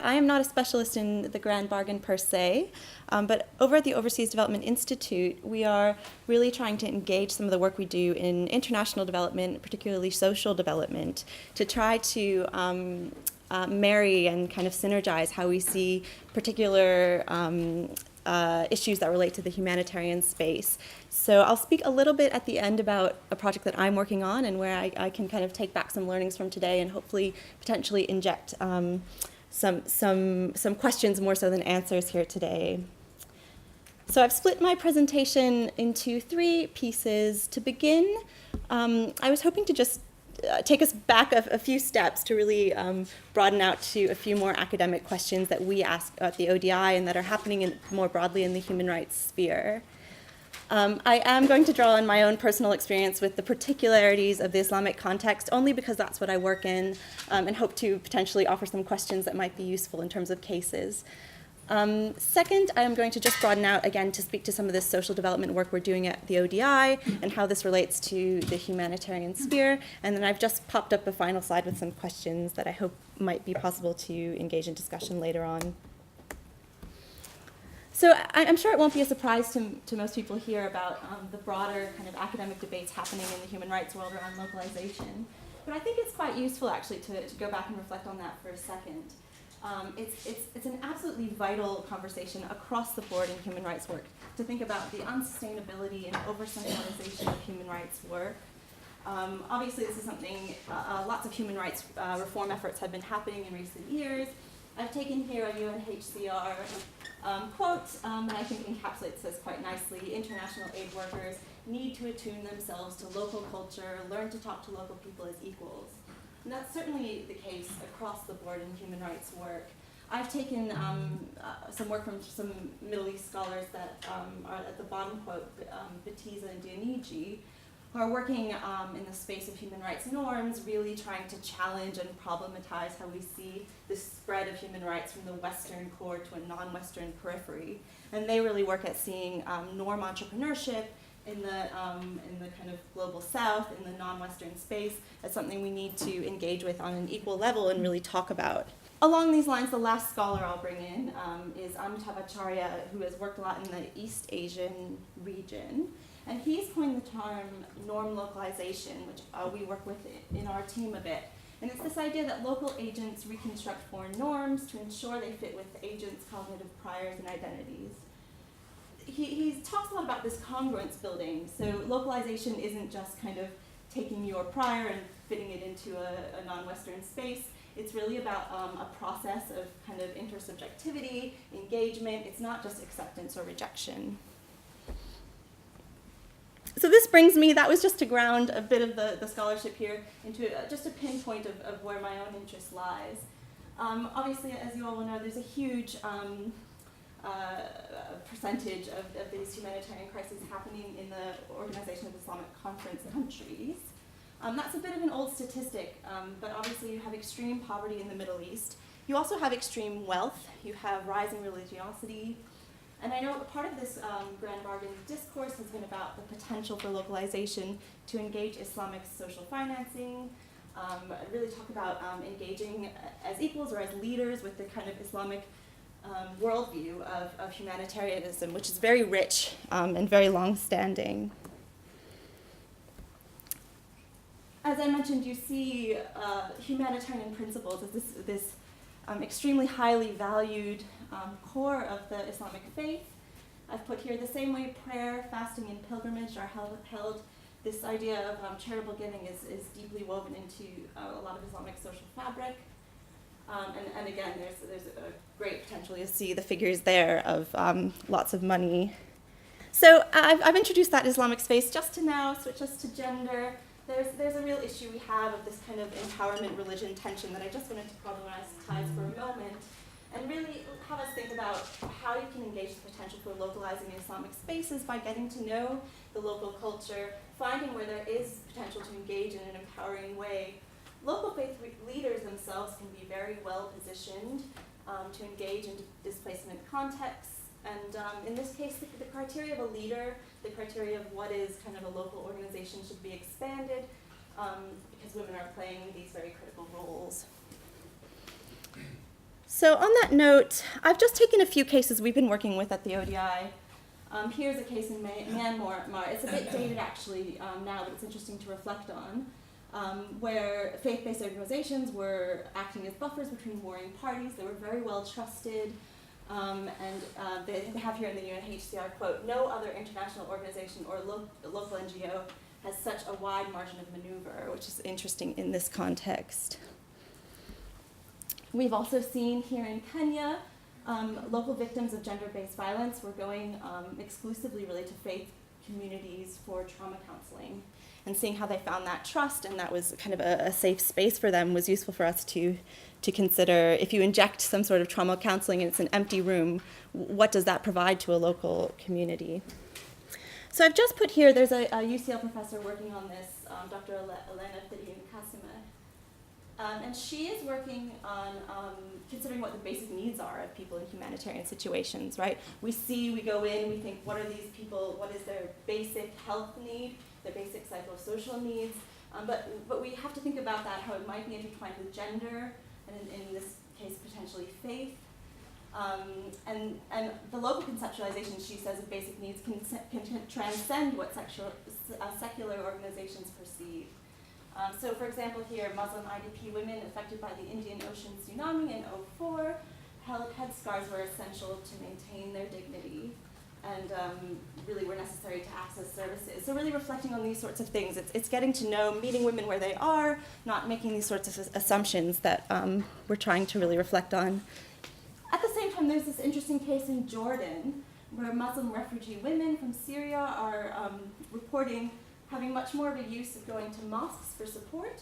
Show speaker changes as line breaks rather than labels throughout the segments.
I am not a specialist in the grand bargain per se, but over at the Overseas Development Institute, we are really trying to engage some of the work we do in international development, particularly social development, to try to marry and kind of synergize how we see particular issues that relate to the humanitarian space. So I'll speak a little bit at the end about a project that I'm working on and where I can kind of take back some learnings from today and hopefully potentially inject some questions more so than answers here today. So I've split my presentation into 3 pieces. To begin, I was hoping to just take us back a few steps to really broaden out to a few more academic questions that we ask at the ODI and that are happening more broadly in the human rights sphere. I am going to draw on my own personal experience with the particularities of the Islamic context, only because that's what I work in, and hope to potentially offer some questions that might be useful in terms of cases. Second, I am going to just broaden out again to speak to some of this social development work we're doing at the ODI and how this relates to the humanitarian sphere. And then I've just popped up a final slide with some questions that I hope might be possible to engage in discussion later on. So I'm sure it won't be a surprise to most people here about the broader kind of academic debates happening in the human rights world around localization. But I think it's quite useful actually to go back and reflect on that for a second. It's an absolutely vital conversation across the board in human rights work to think about the unsustainability and over-centralization of human rights work. Obviously, this is something, lots of human rights reform efforts have been happening in recent years. I've taken here a UNHCR quote that I think encapsulates this quite nicely. International aid workers need to attune themselves to local culture, learn to talk to local people as equals. And that's certainly the case across the board in human rights work. I've taken some work from some Middle East scholars that are at the bottom quote, Batiza and Dianigi, who are working in the space of human rights norms, really trying to challenge and problematize how we see the spread of human rights from the Western core to a non-Western periphery. And they really work at seeing norm entrepreneurship in the kind of global south, in the non-Western space, as something we need to engage with on an equal level and really talk about. Along these lines, the last scholar I'll bring in is Amitav Acharya, who has worked a lot in the East Asian region. And he's coined the term norm localization, which we work with in our team a bit. And it's this idea that local agents reconstruct foreign norms to ensure they fit with the agents' cognitive priors and identities. He talks a lot about this congruence building. So localization isn't just kind of taking your prior and fitting it into a non-Western space. It's really about a process of kind of intersubjectivity, engagement. It's not just acceptance or rejection. So this brings me, that was just to ground a bit of the scholarship here into just a pinpoint of where my own interest lies. Obviously, as you all will know, there's a huge percentage of these humanitarian crises happening in the Organization of Islamic Conference countries. That's a bit of an old statistic, but obviously you have extreme poverty in the Middle East. You also have extreme wealth. You have rising religiosity. And I know part of this grand bargain discourse has been about the potential for localization to engage Islamic social financing, really talk about engaging as equals or as leaders with the kind of Islamic worldview of humanitarianism, which is very rich and very long-standing. As I mentioned, you see humanitarian principles as this extremely highly valued core of the Islamic faith. I've put here the same way prayer, fasting, and pilgrimage are held. This idea of charitable giving is deeply woven into a lot of Islamic social fabric. And again, there's a great potential. You'll see the figures there of lots of money. So I've introduced that Islamic space. Just to now switch us to gender. There's a real issue we have of this kind of empowerment-religion tension that I just wanted to problematize for a moment and really have us think about how you can engage the potential for localizing Islamic spaces by getting to know the local culture, finding where there is potential to engage in an empowering way. Local faith leaders themselves can be very well positioned to engage in displacement contexts. And in this case, the criteria of a leader, the criteria of what is kind of a local organization should be expanded because women are playing these very critical roles. So on that note, I've just taken a few cases we've been working with at the ODI. Here's a case in Myanmar. It's a bit dated actually now, but it's interesting to reflect on, where faith-based organizations were acting as buffers between warring parties. They were very well trusted, and they have here in the UNHCR quote, "No other international organization or local NGO has such a wide margin of maneuver," which is interesting in this context. We've also seen here in Kenya, local victims of gender-based violence were going exclusively really to faith communities for trauma counseling, and seeing how they found that trust and that was kind of a safe space for them was useful for us to consider. If you inject some sort of trauma counseling and it's an empty room, what does that provide to a local community? So I've just put here, there's a UCL professor working on this, Dr. Elena Kasima. And she is working on considering what the basic needs are of people in humanitarian situations, right? We go in, we think, what are these people, what is their basic health need, their basic psychosocial needs, but we have to think about that, how it might be intertwined with gender, and in this case, potentially faith. And the local conceptualization, she says, of basic needs can transcend what secular organizations perceive. So for example here, Muslim IDP women affected by the Indian Ocean tsunami in 2004 held headscarves were essential to maintain their dignity and really were necessary to access services. So really reflecting on these sorts of things. It's getting to know, meeting women where they are, not making these sorts of assumptions that we're trying to really reflect on. At the same time, there's this interesting case in Jordan where Muslim refugee women from Syria are reporting having much more of a use of going to mosques for support.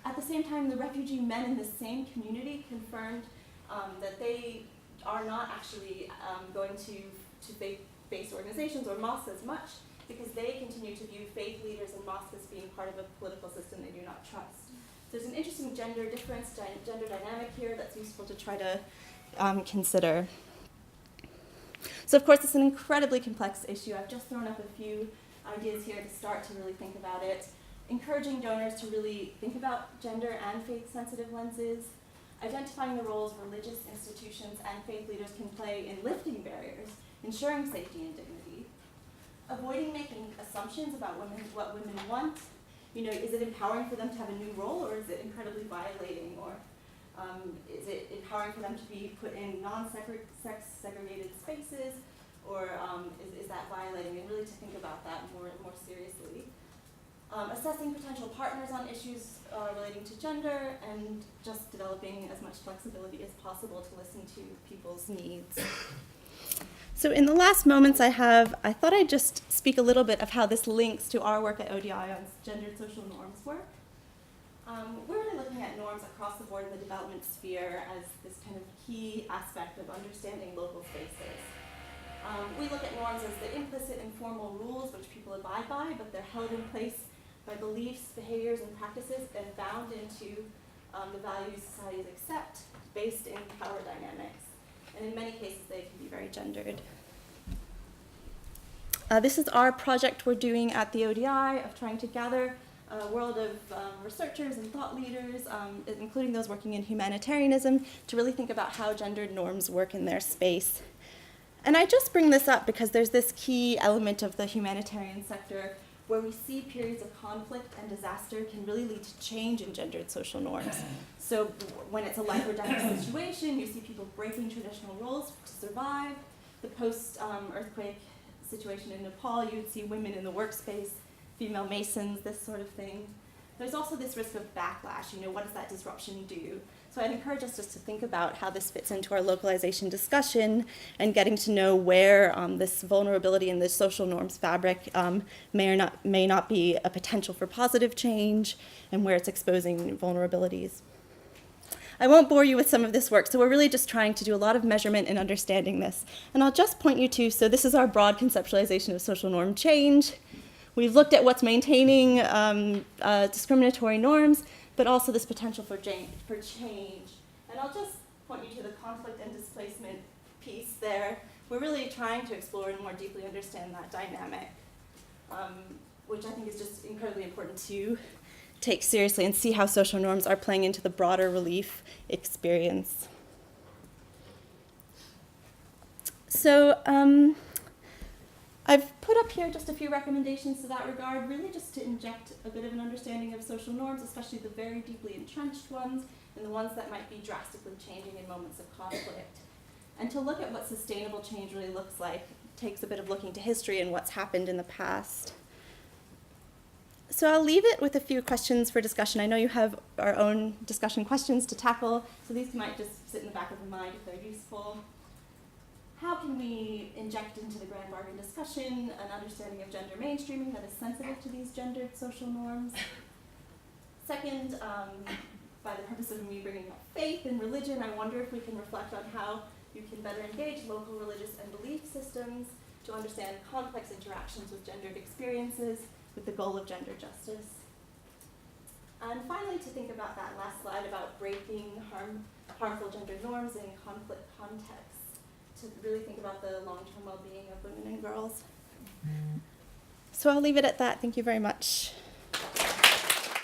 At the same time, the refugee men in the same community confirmed that they are not actually going to faith-based organizations or mosques as much because they continue to view faith leaders and mosques as being part of a political system they do not trust. So there's an interesting gender difference, gender dynamic here that's useful to try to consider. So of course, it's an incredibly complex issue. I've just thrown up a few ideas here to start to really think about it. Encouraging donors to really think about gender and faith-sensitive lenses, identifying the roles religious institutions and faith leaders can play in lifting barriers, ensuring safety and dignity, avoiding making assumptions about women, what women want. You know, is it empowering for them to have a new role, or is it incredibly violating, or is it empowering for them to be put in non-sex segregated spaces, or is that violating? And really to think about that more seriously. Assessing potential partners on issues relating to gender, and just developing as much flexibility as possible to listen to people's needs. So in the last moments I thought I'd just speak a little bit of how this links to our work at ODI on gendered social norms work. We're really looking at norms across the board in the development sphere as this kind of key aspect of understanding local spaces. We look at norms as the implicit and formal rules which people abide by, but they're held in place by beliefs, behaviors, and practices and bound into the values societies accept based in power dynamics. And in many cases, they can be very gendered. This is our project we're doing at the ODI of trying to gather a world of researchers and thought leaders, including those working in humanitarianism, to really think about how gendered norms work in their space. And I just bring this up because there's this key element of the humanitarian sector where we see periods of conflict and disaster can really lead to change in gendered social norms. So when it's a life or death situation, you see people breaking traditional roles to survive. The post-earthquake situation in Nepal, you would see women in the workspace, female masons, this sort of thing. There's also this risk of backlash. You know, what does that disruption do? So I'd encourage us just to think about how this fits into our localization discussion and getting to know where this vulnerability in the social norms fabric may not be a potential for positive change and where it's exposing vulnerabilities. I won't bore you with some of this work, so we're really just trying to do a lot of measurement in understanding this. And I'll just point you to, so this is our broad conceptualization of social norm change. We've looked at what's maintaining discriminatory norms, but also this potential for change. And I'll just point you to the conflict and displacement piece there. We're really trying to explore and more deeply understand that dynamic, which I think is just incredibly important to take seriously and see how social norms are playing into the broader relief experience. So I've put up here just a few recommendations to that regard, really just to inject a bit of an understanding of social norms, especially the very deeply entrenched ones and the ones that might be drastically changing in moments of conflict. And to look at what sustainable change really looks like takes a bit of looking to history and what's happened in the past. So I'll leave it with a few questions for discussion. I know you have our own discussion questions to tackle, so these might just sit in the back of the mind if they're useful. How can we inject into the grand bargain discussion an understanding of gender mainstreaming that is sensitive to these gendered social norms? Second, by the purpose of me bringing up faith and religion, I wonder if we can reflect on how you can better engage local religious and belief systems to understand complex interactions with gendered experiences with the goal of gender justice. And finally, to think about that last slide about breaking harmful gender norms in conflict contexts, to really think about the long-term well-being of women and girls. So I'll leave it at that. Thank you very much.